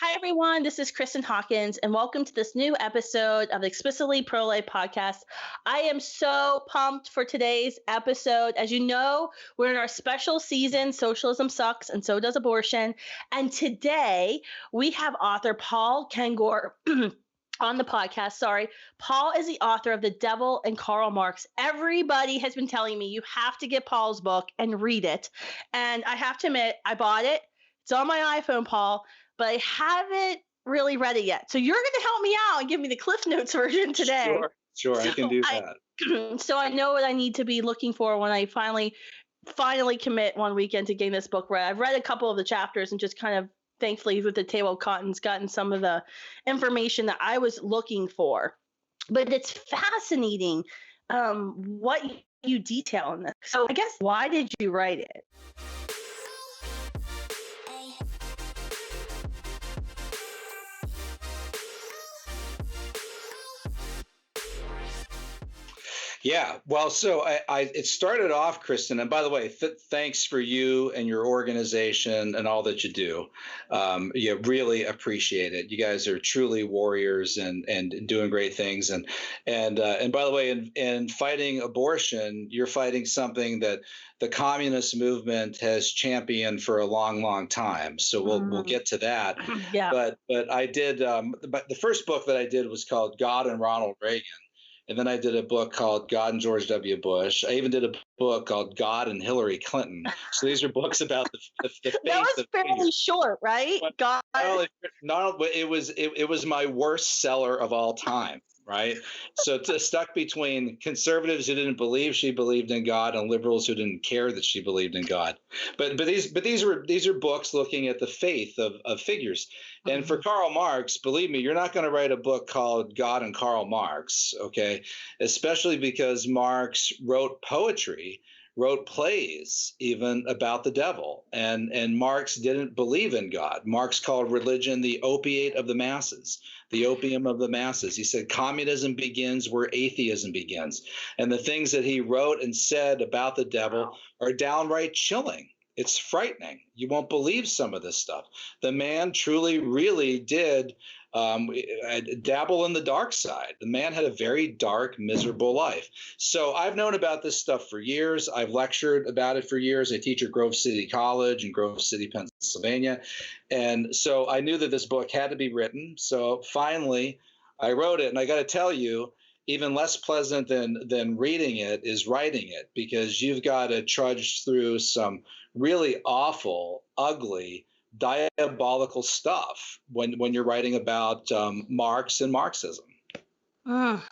Hi, everyone. This is Kristan Hawkins, and welcome to this new episode of the Explicitly Pro-Life podcast. I am so pumped for today's episode. As you know, we're in our special season, Socialism Sucks, and so does abortion. And today, we have author Paul Kengor on the podcast. Sorry. Paul is the author of The Devil and Karl Marx. Everybody has been telling me you have to get Paul's book and read it. And I have to admit, I bought it. It's on my iPhone, Paul, but I haven't really read it yet. So you're going to help me out and give me the Cliff Notes version today. Sure, I can do that. So I know what I need to be looking for when I finally commit one weekend to getting this book read. I've read a couple of the chapters and just kind of, thankfully, with the table of contents, gotten some of the information that I was looking for. But it's fascinating what you detail in this. So I guess, why did you write it? Yeah, well, so it started off, Kristan, and by the way, thanks for you and your organization and all that you do. Really appreciate it. You guys are truly warriors and doing great things. And by the way, in fighting abortion, you're fighting something that the communist movement has championed for a long, long time. So we'll get to that. Yeah. But I did. But the first book that I did was called God and Ronald Reagan. And then I did a book called God and George W. Bush. I even did a book called God and Hillary Clinton. So these are books about the faith. That was fairly short, right? God. It was my worst seller of all time, right? So stuck between conservatives who didn't believe she believed in God and liberals who didn't care that she believed in God. But these are books looking at the faith of figures. And for Karl Marx, believe me, you're not going to write a book called God and Karl Marx, okay? Especially because Marx wrote poetry, wrote plays even about the devil. And Marx didn't believe in God. Marx called religion the opiate of the masses, the opium of the masses. He said communism begins where atheism begins. And the things that he wrote and said about the devil are downright chilling. It's frightening. You won't believe some of this stuff. The man truly, really did dabble in the dark side. The man had a very dark, miserable life. So I've known about this stuff for years. I've lectured about it for years. I teach at Grove City College in Grove City, Pennsylvania. And so I knew that this book had to be written. So finally, I wrote it. And I got to tell you, even less pleasant than reading it is writing it, because you've got to trudge through some really awful, ugly, diabolical stuff when you're writing about Marx and Marxism. And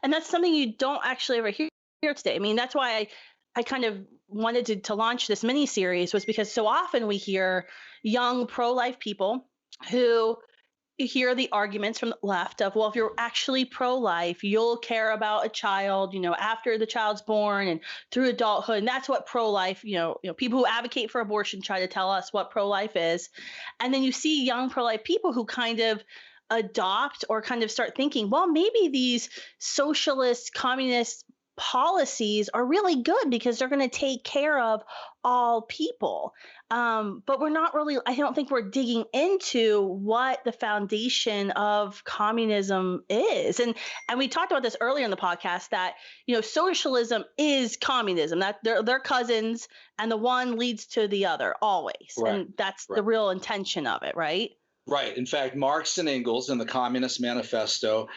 that's something you don't actually ever hear today. I mean, that's why I kind of wanted to launch this mini series, was because so often we hear young pro-life people who hear the arguments from the left of, well, if you're actually pro-life, you'll care about a child, after the child's born and through adulthood. And that's what pro-life, people who advocate for abortion try to tell us what pro-life is. And then you see young pro-life people who kind of adopt or kind of start thinking, well, maybe these socialist, communist policies are really good because they're going to take care of all people. But we're not really, I don't think we're digging into what the foundation of communism is. And we talked about this earlier in the podcast that, socialism is communism, that they're cousins, and the one leads to the other always. Right. And that's the real intention of it, right? Right. In fact, Marx and Engels in the Communist Manifesto,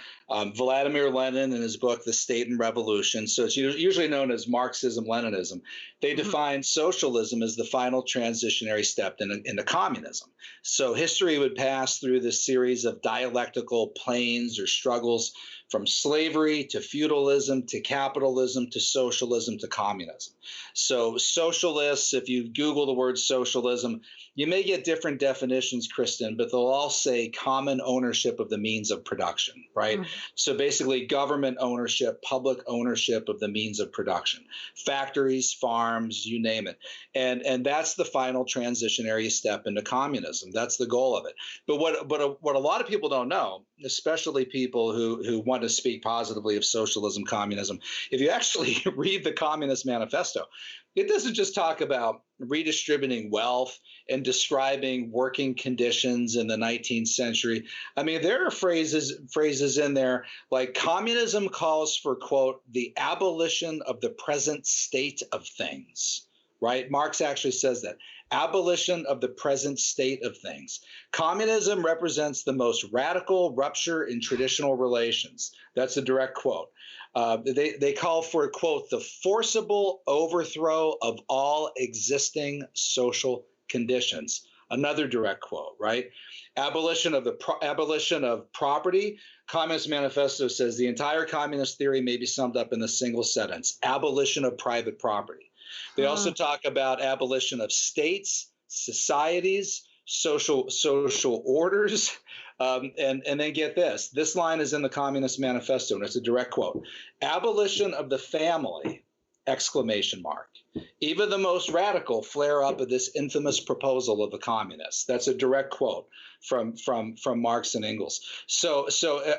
Vladimir Lenin in his book, The State and Revolution, so it's usually known as Marxism-Leninism, they define socialism as the final transitionary step into communism. So history would pass through this series of dialectical planes or struggles from slavery to feudalism to capitalism to socialism to communism. So socialists, if you Google the word socialism, you may get different definitions, Kristan, but they'll all say common ownership of the means of production, right? So basically government ownership, public ownership of the means of production, factories, farms, you name it. And that's the final transitionary step into communism. That's the goal of it. But what a lot of people don't know, especially people who want to speak positively of socialism, communism, if you actually read the Communist Manifesto, it doesn't just talk about redistributing wealth and describing working conditions in the 19th century. I mean, there are phrases in there like communism calls for, quote, the abolition of the present state of things, right? Marx actually says that. Abolition of the present state of things. Communism represents the most radical rupture in traditional relations. That's a direct quote. They call for, quote, the forcible overthrow of all existing social conditions. Another direct quote, right? Abolition of property. Communist Manifesto says the entire communist theory may be summed up in a single sentence: abolition of private property. They also talk about abolition of states, societies, social orders, and then get this. This line is in the Communist Manifesto, and it's a direct quote: abolition of the family! Exclamation mark. Even the most radical flare up at this infamous proposal of the communists. That's a direct quote from Marx and Engels. So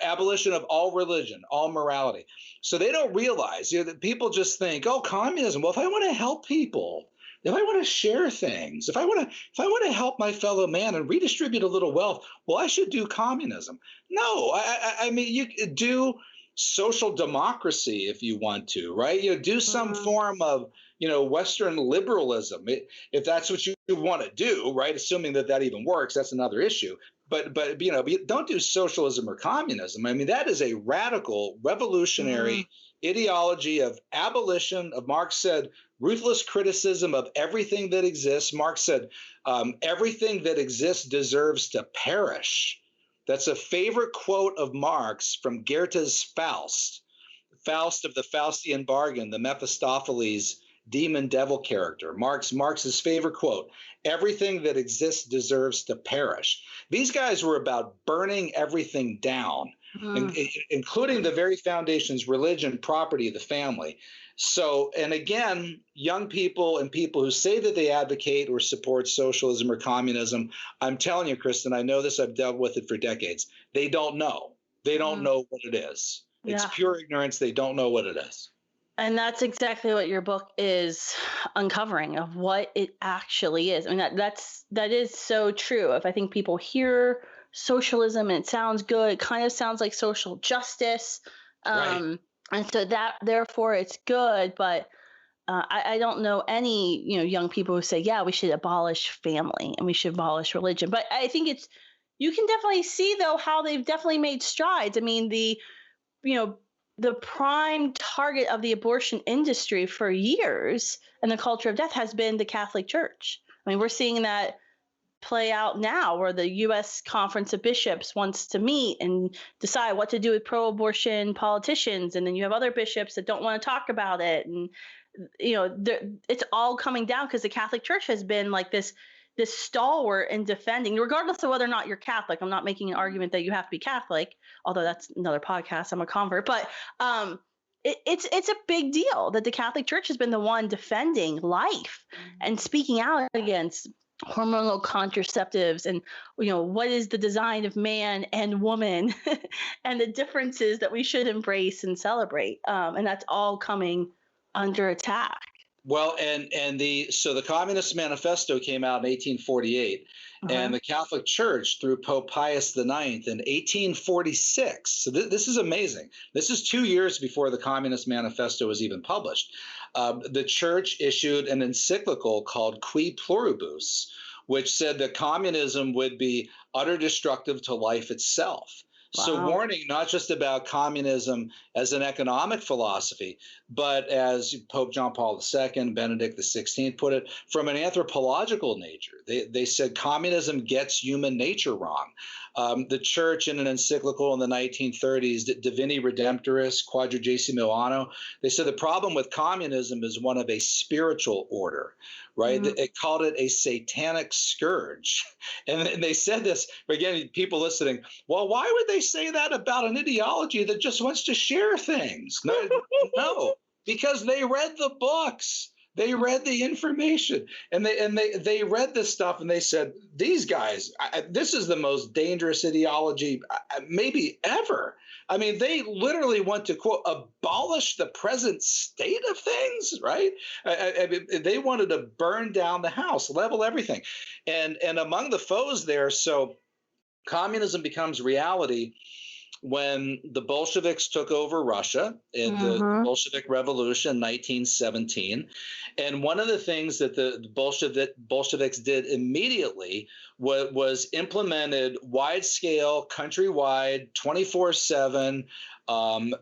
abolition of all religion, all morality. So they don't realize, that people just think, oh, communism. Well, if I want to help people, if I want to share things, if I want to help my fellow man and redistribute a little wealth, well, I should do communism. No, I mean, you do social democracy if you want to, right? Do some form of, Western liberalism, if that's what you want to do, right? Assuming that even works, that's another issue. But don't do socialism or communism. I mean, that is a radical, revolutionary ideology of abolition of, Marx said, ruthless criticism of everything that exists. Marx said, everything that exists deserves to perish. That's a favorite quote of Marx from Goethe's Faust of the Faustian bargain, the Mephistopheles demon devil character. Marx's favorite quote: everything that exists deserves to perish. These guys were about burning everything down, including the very foundations: religion, property, the family. So, and again, young people and people who say that they advocate or support socialism or communism, I'm telling you, Kristan, I know this, I've dealt with it for decades. They don't know. They don't know what it is. It's pure ignorance. They don't know what it is. And that's exactly what your book is uncovering, of what it actually is. I mean, that is so true. If I think people hear socialism and it sounds good, it kind of sounds like social justice. Right. And so that, therefore, it's good. But I don't know any, young people who say, yeah, we should abolish family and we should abolish religion. But I think you can definitely see, though, how they've definitely made strides. I mean, the prime target of the abortion industry for years and the culture of death has been the Catholic Church. I mean, we're seeing that play out now, where the U.S. Conference of Bishops wants to meet and decide what to do with pro-abortion politicians, and then you have other bishops that don't want to talk about it, and it's all coming down because the Catholic Church has been like this stalwart in defending, regardless of whether or not you're Catholic. I'm not making an argument that you have to be Catholic, although that's another podcast. I'm a convert, but it's a big deal that the Catholic Church has been the one defending life and speaking out against hormonal contraceptives and what is the design of man and woman and the differences that we should embrace and celebrate, and that's all coming under attack. Well, and the Communist Manifesto came out in 1848, and the Catholic Church through Pope Pius IX in 1846. So this is amazing. This is 2 years before the Communist Manifesto was even published. The Church issued an encyclical called Qui Pluribus, which said that communism would be utter destructive to life itself. Wow. So warning not just about communism as an economic philosophy, but as Pope John Paul II, Benedict XVI put it, from an anthropological nature. They said communism gets human nature wrong. The Church, in an encyclical in the 1930s, Divini Redemptoris, Quadragesimo Anno, they said the problem with communism is one of a spiritual order, right? Mm-hmm. It called it a satanic scourge. And they said this, again, people listening, well, why would they say that about an ideology that just wants to share things? No, because they read the books. They read the information, and they read this stuff, and they said, "These guys, this is the most dangerous ideology maybe ever." I mean, they literally want to quote abolish the present state of things, right? They wanted to burn down the house, level everything, and among the foes there, so communism becomes reality when the Bolsheviks took over Russia in the Bolshevik Revolution in 1917. And one of the things that the Bolsheviks did immediately was implemented wide-scale, countrywide, 24/7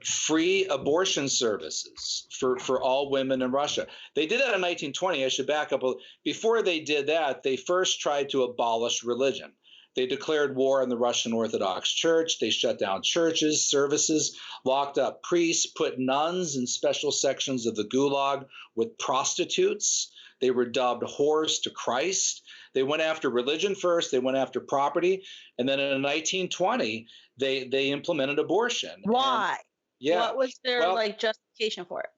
free abortion services for all women in Russia. They did that in 1920. I should back up. Before they did that, they first tried to abolish religion. They declared war on the Russian Orthodox Church. They shut down churches, services, locked up priests, put nuns in special sections of the Gulag with prostitutes. They were dubbed whores to Christ. They went after religion first. They went after property. And then in 1920, they implemented abortion. Why? And, yeah. What was their justification for it?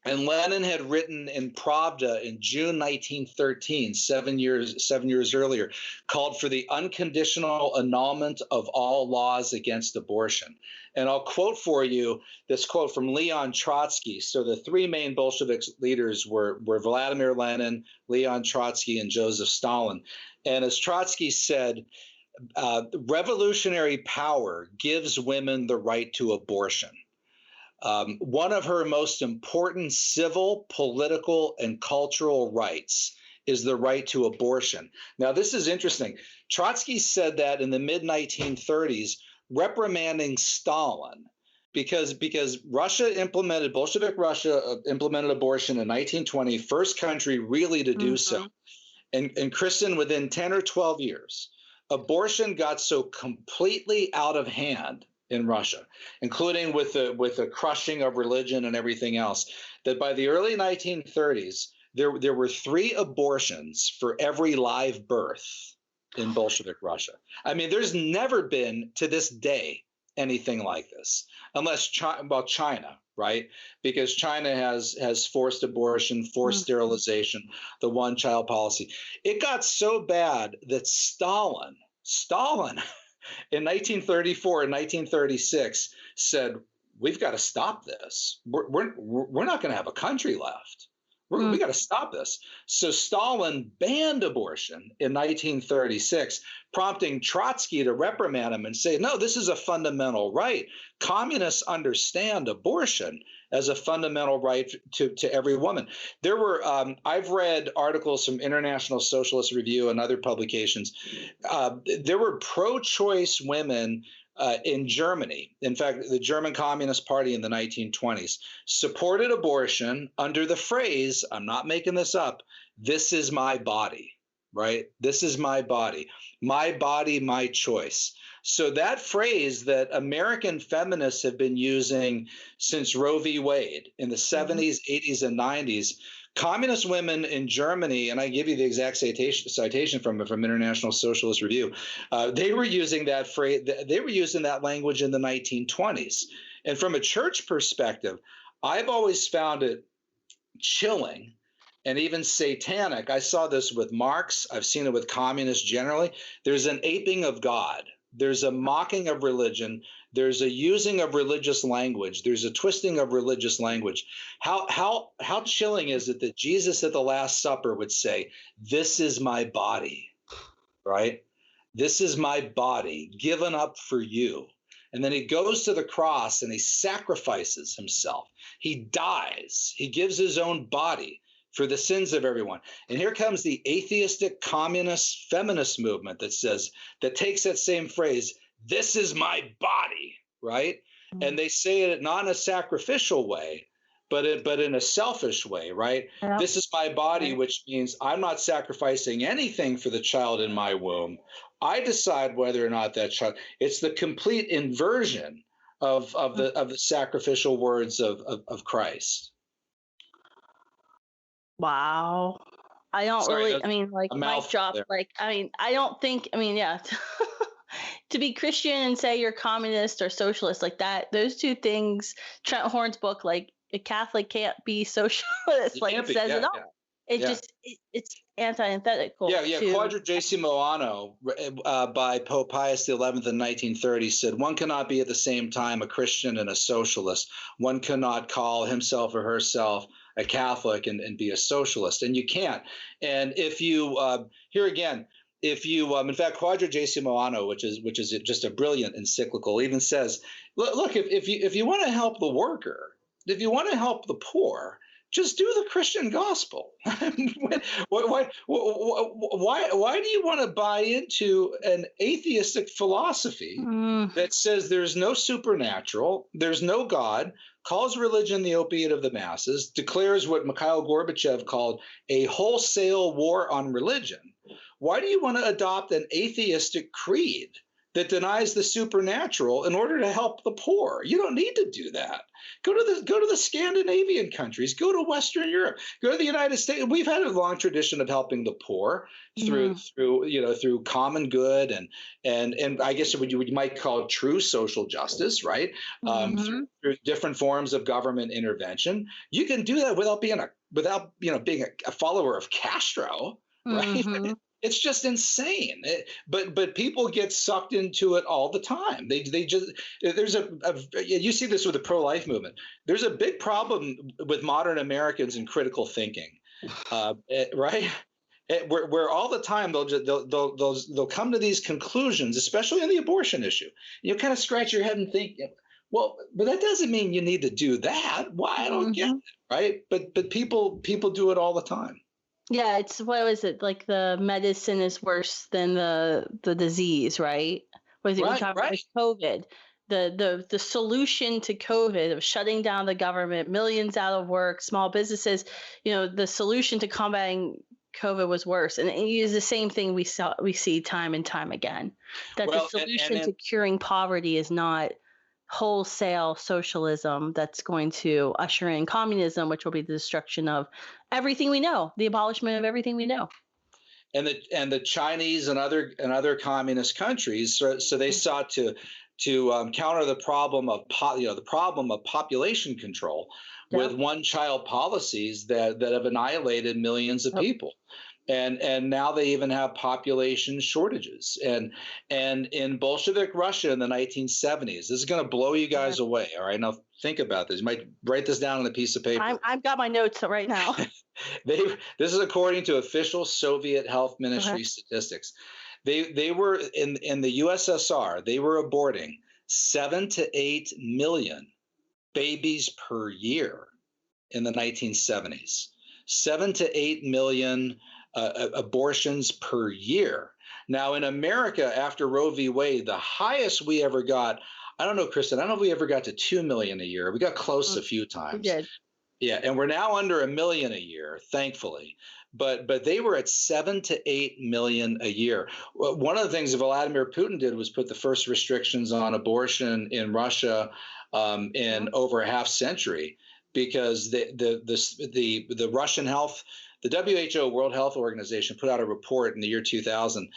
And Lenin had written in Pravda in June 1913, 7 years earlier, called for the unconditional annulment of all laws against abortion. And I'll quote for you this quote from Leon Trotsky. So the three main Bolshevik leaders were Vladimir Lenin, Leon Trotsky, and Joseph Stalin. And as Trotsky said, revolutionary power gives women the right to abortion. One of her most important civil, political, and cultural rights is the right to abortion. Now, this is interesting. Trotsky said that in the mid-1930s, reprimanding Stalin, because Bolshevik Russia implemented abortion in 1920, first country really to do so. And Kristan, within 10 or 12 years, abortion got so completely out of hand in Russia, including with the crushing of religion and everything else, that by the early 1930s, there were 3 abortions for every live birth in Bolshevik Russia. I mean, there's never been to this day anything like this, unless China, right? Because China has forced abortion, forced sterilization, the one-child policy. It got so bad that Stalin in 1934 and 1936 said, we've got to stop this. We're not going to have a country left. We got to stop this. So Stalin banned abortion in 1936, prompting Trotsky to reprimand him and say, no, this is a fundamental right. Communists understand abortion as a fundamental right to every woman. There were, I've read articles from International Socialist Review and other publications. There were pro-choice women in Germany. In fact, the German Communist Party in the 1920s supported abortion under the phrase, I'm not making this up, this is my body, right? This is my body, my choice. So that phrase that American feminists have been using since Roe v. Wade in the 70s, 80s, and 90s, communist women in Germany, and I give you the exact citation from International Socialist Review, they were using that phrase, they were using that language in the 1920s. And from a church perspective, I've always found it chilling and even satanic. I saw this with Marx. I've seen it with communists generally. There's an aping of God. There's a mocking of religion. There's a using of religious language. There's a twisting of religious language. How chilling is it that Jesus at the Last Supper would say, this is my body, right? This is my body given up for you. And then he goes to the cross and he sacrifices himself. He dies. He gives his own body for the sins of everyone. And here comes the atheistic, communist, feminist movement that takes that same phrase, this is my body, right? And they say it not in a sacrificial way, but in a selfish way, right? Yeah. This is my body, which means I'm not sacrificing anything for the child in my womb. I decide whether or not that child, it's the complete inversion of the sacrificial words of Christ. Wow. I don't mic drop. I don't think, yeah. To be Christian and say you're communist or socialist like that, those two things, Trent Horn's book, a Catholic can't be socialist. You Like can't it be. says it Yeah, all. yeah, It yeah. just it's antithetical Yeah. to. Quadragesimo Anno by Pope Pius XI in 1930 said, one cannot be at the same time a Christian and a socialist. One cannot call himself or herself a Catholic and be a socialist, and you can't. And if you here again, if you in fact, Quadragesimo Anno, which is just a brilliant encyclical, even says, look, if you want to help the worker, if you want to help the poor, just do the Christian gospel. Why do you want to buy into an atheistic philosophy Mm, that says there's no supernatural, there's no God, calls religion the opiate of the masses, declares what Mikhail Gorbachev called a wholesale war on religion? Why do you want to adopt an atheistic creed that denies the supernatural in order to help the poor? You don't need to do that. Go to the Scandinavian countries, go to Western Europe, go to the United States. We've had a long tradition of helping the poor through mm, through common good and I guess what you might call true social justice, right? hmm Through different forms of government intervention. You can do that without being a follower of Castro, right? hmm It's just insane. But people get sucked into it all the time. They just there's you see this with the pro-life movement. There's a big problem with modern Americans in critical thinking, right? Where all the time they'll come to these conclusions, especially on the abortion issue. You kind of scratch your head and think, well, but that doesn't mean you need to do that. Why? I don't get hmm it, right? But people do it all the time. Yeah, it's what was it like? The medicine is worse than the disease, right? Was it we Right, talking about right. with COVID? The solution to COVID of shutting down the government, millions out of work, small businesses. The solution to combating COVID was worse, and it is the same thing we see time and time again. That the Well, and solution then to curing poverty is not wholesale socialism that's going to usher in communism, which will be the destruction of everything we know, the abolishment of everything we know. the Chinese and other communist countries, so they sought to counter the problem of population control with Yep. one-child policies that have annihilated millions of Yep. people. And now they even have population shortages. And in Bolshevik Russia in the 1970s, this is going to blow you Yeah. guys away. All right, now think about this. You might write this down on a piece of paper. I've got my notes right now. This is according to official Soviet health Okay. ministry statistics. They were in the USSR. They were aborting 7 to 8 million babies per year in the 1970s. 7 to 8 million abortions per year. Now in America, after Roe v. Wade, the highest we ever got. I don't know, Kristan. I don't know if we ever got to 2 million a year. We got close a few We times. did. Yeah, and we're now under 1 million a year, thankfully. But they were at 7 to 8 million a year. One of the things Vladimir Putin did was put the first restrictions on abortion in Russia in over a half century, because the Russian health, the WHO, World Health Organization, put out a report in the year 2000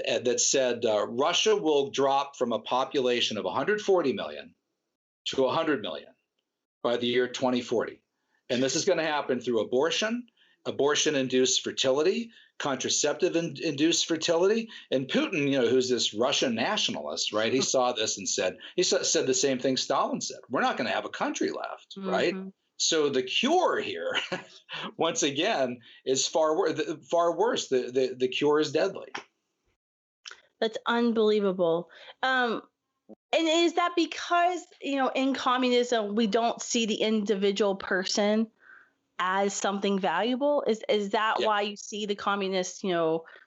that said Russia will drop from a population of 140 million to 100 million by the year 2040. And this is going to happen through abortion-induced fertility, contraceptive-induced fertility. And Putin, who's this Russian nationalist, right? He saw this and said the same thing Stalin said. We're not going to have a country left, right? Mm-hmm. So the cure here, once again, is far worse. The cure is deadly. That's unbelievable. And is that because, in communism, we don't see the individual person as something valuable? Is that Yeah. why you see the communists,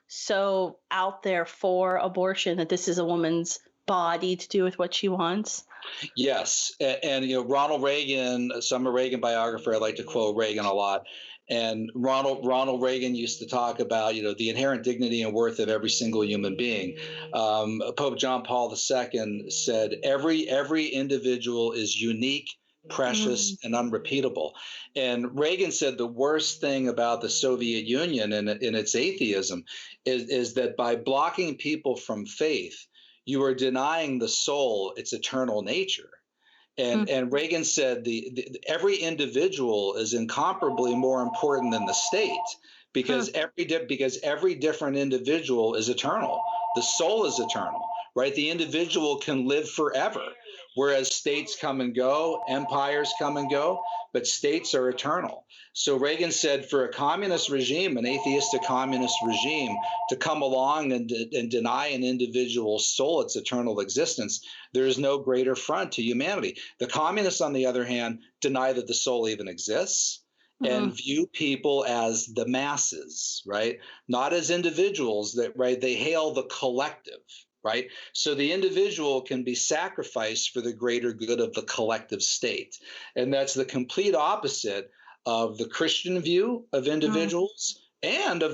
so out there for abortion, that this is a woman's body to do with what she wants? Yes, and Ronald Reagan, I'm a Reagan biographer. I like to quote Reagan a lot. And Ronald Reagan used to talk about the inherent dignity and worth of every single human being. Pope John Paul II said every individual is unique, precious, and unrepeatable. And Reagan said the worst thing about the Soviet Union and its atheism is that by blocking people from faith, you are denying the soul its eternal nature. And Reagan said every individual is incomparably more important than the state because every different individual is eternal. The soul is eternal, right? The individual can live forever, whereas states come and go, empires come and go, but states are eternal. So Reagan said for a communist regime, an atheistic communist regime, to come along and deny an individual's soul its eternal existence, there is no greater affront to humanity. The communists, on the other hand, deny that the soul even exists and view people as the masses, right? Not as individuals, that right? They hail the collective, right? So the individual can be sacrificed for the greater good of the collective state. And that's the complete opposite of the Christian view of individuals and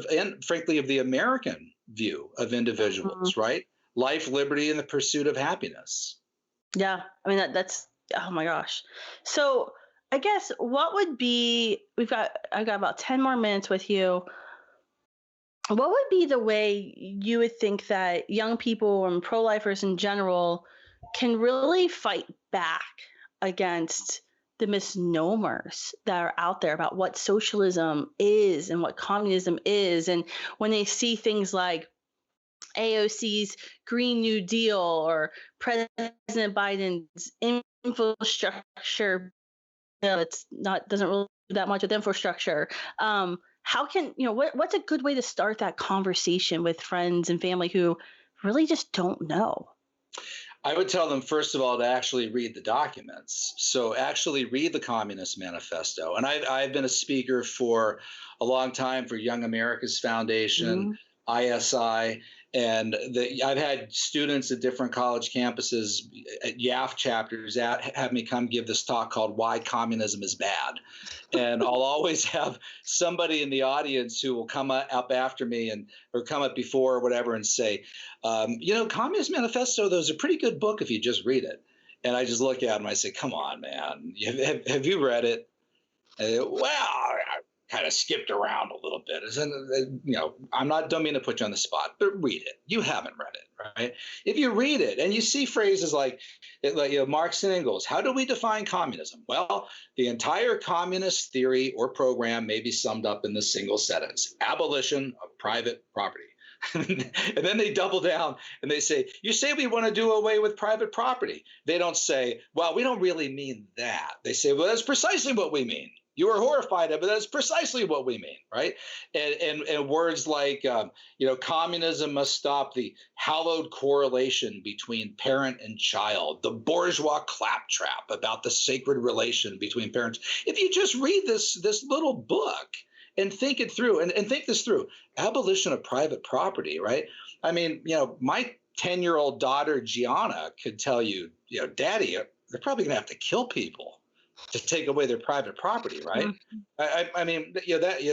frankly of the American view of individuals, right? Life, liberty, and the pursuit of happiness. Yeah, I mean that's oh my gosh. So I guess what would be I've got about 10 more minutes with you. What would be the way you would think that young people and pro-lifers in general can really fight back against the misnomers that are out there about what socialism is and what communism is? And when they see things like AOC's Green New Deal or President Biden's infrastructure, it's not doesn't really do that much with infrastructure. How can what's a good way to start that conversation with friends and family who really just don't know? I would tell them, first of all, to actually read the documents. So actually read the Communist Manifesto. And I've been a speaker for a long time for Young America's Foundation, ISI, and I've had students at different college campuses at YAF chapters have me come give this talk called Why Communism is Bad. And I'll always have somebody in the audience who will come up after me or come up before or whatever and say, Communist Manifesto, though, is a pretty good book if you just read it. And I just look at them and I say, come on, man, have you read it? Well, I kind of skipped around a little bit. Don't mean to put you on the spot, but read it. You haven't read it, right? If you read it and you see phrases like Marx and Engels, how do we define communism? Well, the entire communist theory or program may be summed up in this single sentence: abolition of private property. And then they double down and they say, you say we want to do away with private property. They don't say, well, we don't really mean that. They say, well, that's precisely what we mean. You are horrified of it, but that's precisely what we mean, right? And words like, communism must stop the hallowed correlation between parent and child, the bourgeois claptrap about the sacred relation between parents. If you just read this little book and think it through and think this through, abolition of private property, right? I mean, my 10-year-old daughter, Gianna, could tell you, Daddy, they're probably going to have to kill people to take away their private property, right? I mean,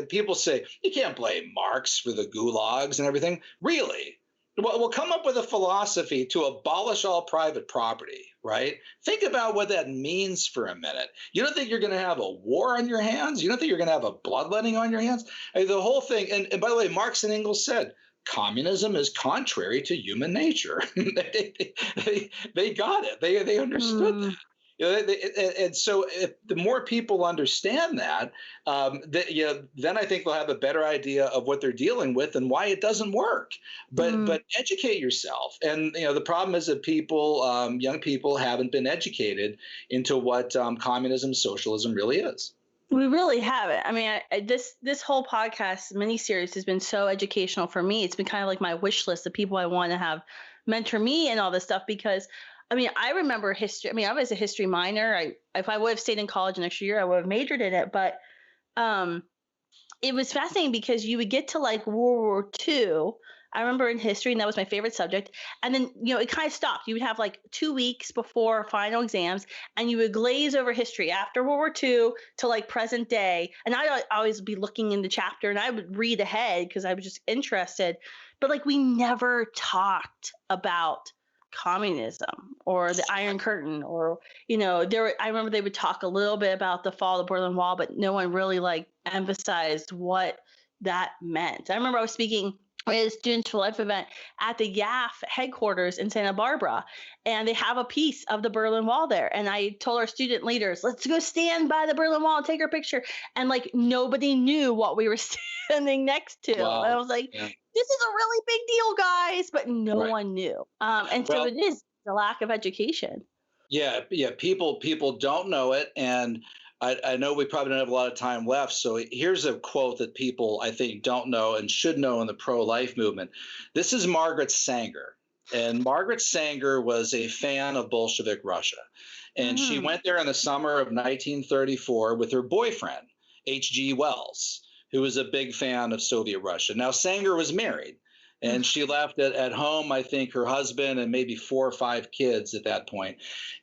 people say you can't blame Marx for the gulags and everything. Really? Well, we'll come up with a philosophy to abolish all private property, right? Think about what that means for a minute. You don't think you're going to have a war on your hands? You don't think you're going to have a bloodletting on your hands? I mean, the whole thing. And by the way, Marx and Engels said, communism is contrary to human nature. they got it. They understood that. And so if the more people understand that, then I think they'll have a better idea of what they're dealing with and why it doesn't work. But educate yourself. And the problem is that young people haven't been educated into what communism, socialism really is. We really haven't. I mean, this whole podcast mini-series has been so educational for me. It's been kind of like my wish list of people I want to have mentor me and all this stuff because I mean, I remember history. I mean, I was a history minor. If I would have stayed in college next year, I would have majored in it. But it was fascinating because you would get to like World War II. I remember in history, and that was my favorite subject. And then, it kind of stopped. You would have like 2 weeks before final exams, and you would glaze over history after World War II to like present day. And I'd always be looking in the chapter, and I would read ahead because I was just interested. But like, we never talked about communism or the Iron Curtain or I remember they would talk a little bit about the fall of the Berlin Wall, but no one really like emphasized what that meant. I remember I was speaking a Students for Life event at the YAF headquarters in Santa Barbara, and they have a piece of the Berlin Wall there. And I told our student leaders, let's go stand by the Berlin Wall and take our picture. And like nobody knew what we were standing next to. Wow. And I was like, Yeah. this is a really big deal, guys, but no Right. one knew. And so Well, it is the lack of education. yeah, people don't know it, and I know we probably don't have a lot of time left. So here's a quote that people I think don't know and should know in the pro-life movement. This is Margaret Sanger, and Margaret Sanger was a fan of Bolshevik Russia, and she went there in the summer of 1934 with her boyfriend H.G. Wells, who was a big fan of Soviet Russia. Now Sanger was married. And she left at home, I think, her husband and maybe 4 or 5 kids at that point.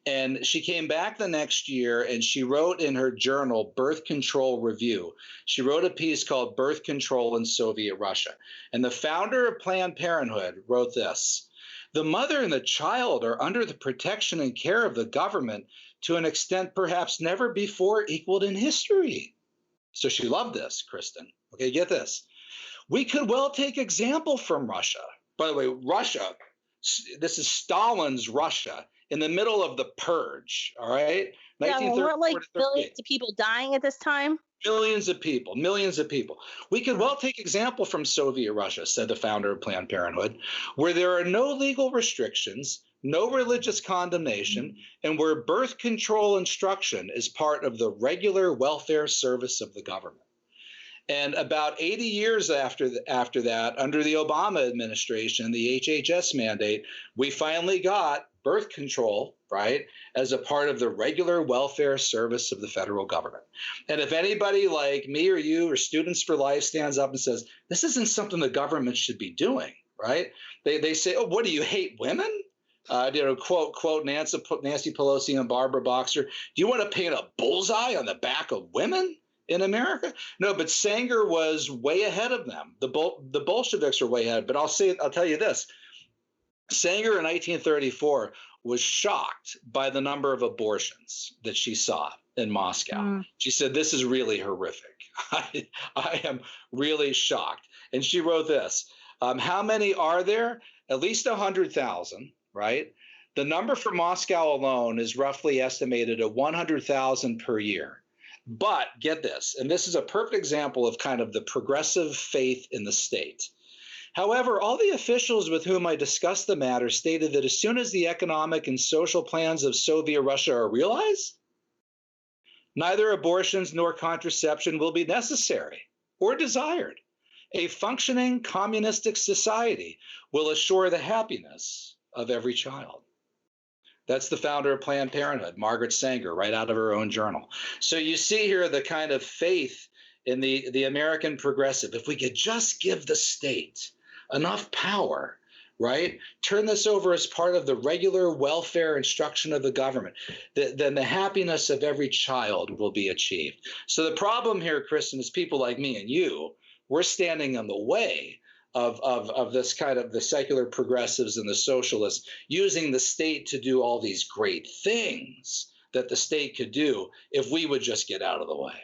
And she came back the next year and she wrote in her journal, Birth Control Review, she wrote a piece called Birth Control in Soviet Russia. And the founder of Planned Parenthood wrote this: the mother and the child are under the protection and care of the government to an extent perhaps never before equaled in history. So she loved this, Kristan. Okay, get this. We could well take example from Russia. By the way, Russia, this is Stalin's Russia in the middle of the purge, all right? Yeah, well, we're like 1934 to 38. billions of people dying at this time. Millions of people, millions of people. We could well take example from Soviet Russia, said the founder of Planned Parenthood, where there are no legal restrictions, no religious condemnation, and where birth control instruction is part of the regular welfare service of the government. And about 80 years after that, under the Obama administration, the HHS mandate, we finally got birth control, right, as a part of the regular welfare service of the federal government. And if anybody like me or you or Students for Life stands up and says, this isn't something the government should be doing, right? They say, oh, what do you hate women? Quote Nancy Pelosi and Barbara Boxer. Do you want to paint a bullseye on the back of women in America? No, but Sanger was way ahead of them. The Bolsheviks are way ahead. But I'll tell you this. Sanger in 1934 was shocked by the number of abortions that she saw in Moscow. She said, this is really horrific. I am really shocked. And she wrote this. How many are there? At least 100,000, right? The number for Moscow alone is roughly estimated at 100,000 per year. But get this, and this is a perfect example of kind of the progressive faith in the state. However, all the officials with whom I discussed the matter stated that as soon as the economic and social plans of Soviet Russia are realized, neither abortions nor contraception will be necessary or desired. A functioning communistic society will assure the happiness of every child. That's the founder of Planned Parenthood, Margaret Sanger, right out of her own journal. So you see here the kind of faith in the American progressive. If we could just give the state enough power, right, turn this over as part of the regular welfare instruction of the government, then the happiness of every child will be achieved. So the problem here, Kristan, is people like me and you, we're standing in the way of this kind of the secular progressives and the socialists using the state to do all these great things that the state could do if we would just get out of the way.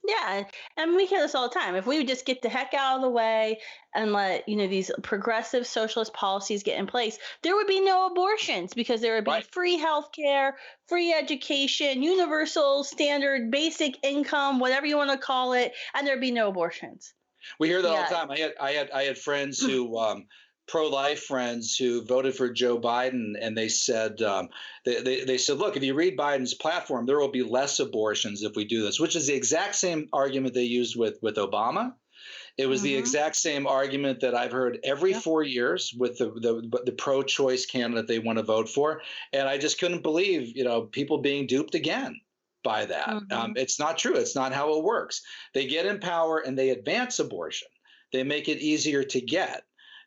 Yeah, and we hear this all the time. If we would just get the heck out of the way and let, these progressive socialist policies get in place, there would be no abortions because there would be free health care, free education, universal standard basic income, whatever you want to call it, and there'd be no abortions. We hear that all the time. I had friends who pro-life friends who voted for Joe Biden, and they said they said, look, if you read Biden's platform, there will be less abortions if we do this, which is the exact same argument they used with Obama. It was the exact same argument that I've heard every 4 years with the pro-choice candidate they want to vote for, and I just couldn't believe people being duped again by that. It's not true. It's not how it works. They get in power and they advance abortion. They make it easier to get.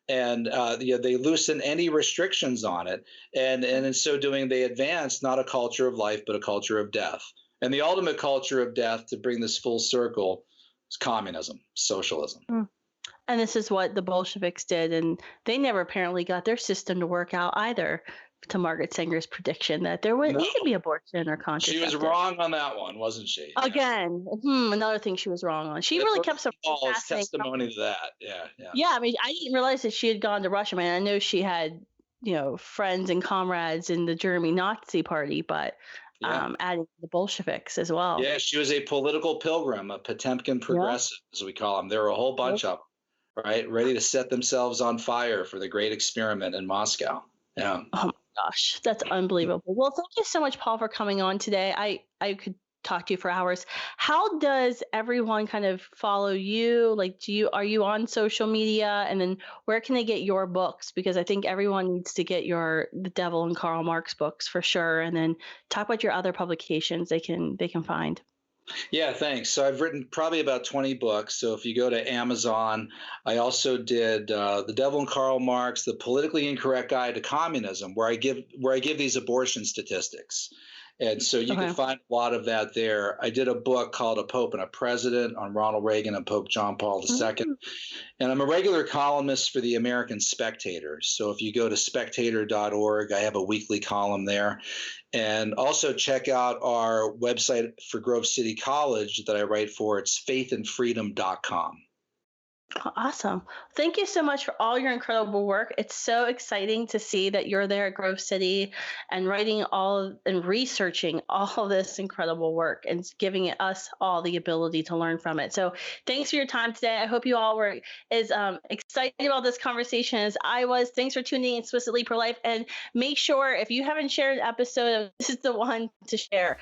And they loosen any restrictions on it. And in so doing, they advance not a culture of life, but a culture of death. And the ultimate culture of death, to bring this full circle, is communism, socialism. And this is what the Bolsheviks did. And they never apparently got their system to work out either. to Margaret Sanger's prediction that there would No, need to be abortion or she was contraceptive. wrong on that one, wasn't she? Yeah. Again, another thing she was wrong on. She The really birth kept some control is fascinating. testimony to that. Yeah, yeah. Yeah, I mean, I didn't realize that she had gone to Russia. I mean, I know she had, friends and comrades in the German Nazi party, but Yeah. adding the Bolsheviks as well. Yeah, she was a political pilgrim, a Potemkin progressive, as we call them. There were a whole bunch of them, right? Ready to set themselves on fire for the great experiment in Moscow. Yeah. Oh my gosh, that's unbelievable. Well, thank you so much, Paul, for coming on today. I could talk to you for hours. How does everyone kind of follow you? Like, are you on social media? And then where can they get your books? Because I think everyone needs to get the Devil and Karl Marx books for sure. And then talk about your other publications they can find. Yeah, thanks. So I've written probably about 20 books. So if you go to Amazon, I also did The Devil and Karl Marx, The Politically Incorrect Guide to Communism, where I give these abortion statistics. And so you can find a lot of that there. I did a book called A Pope and a President on Ronald Reagan and Pope John Paul II. And I'm a regular columnist for the American Spectator. So if you go to spectator.org, I have a weekly column there. And also check out our website for Grove City College that I write for. It's faithandfreedom.com. Awesome. Thank you so much for all your incredible work. It's so exciting to see that you're there at Grove City and writing and researching all this incredible work and giving us all the ability to learn from it. So thanks for your time today. I hope you all were as excited about this conversation as I was. Thanks for tuning in Explicitly Pro-Life. And make sure, if you haven't shared an episode, this is the one to share.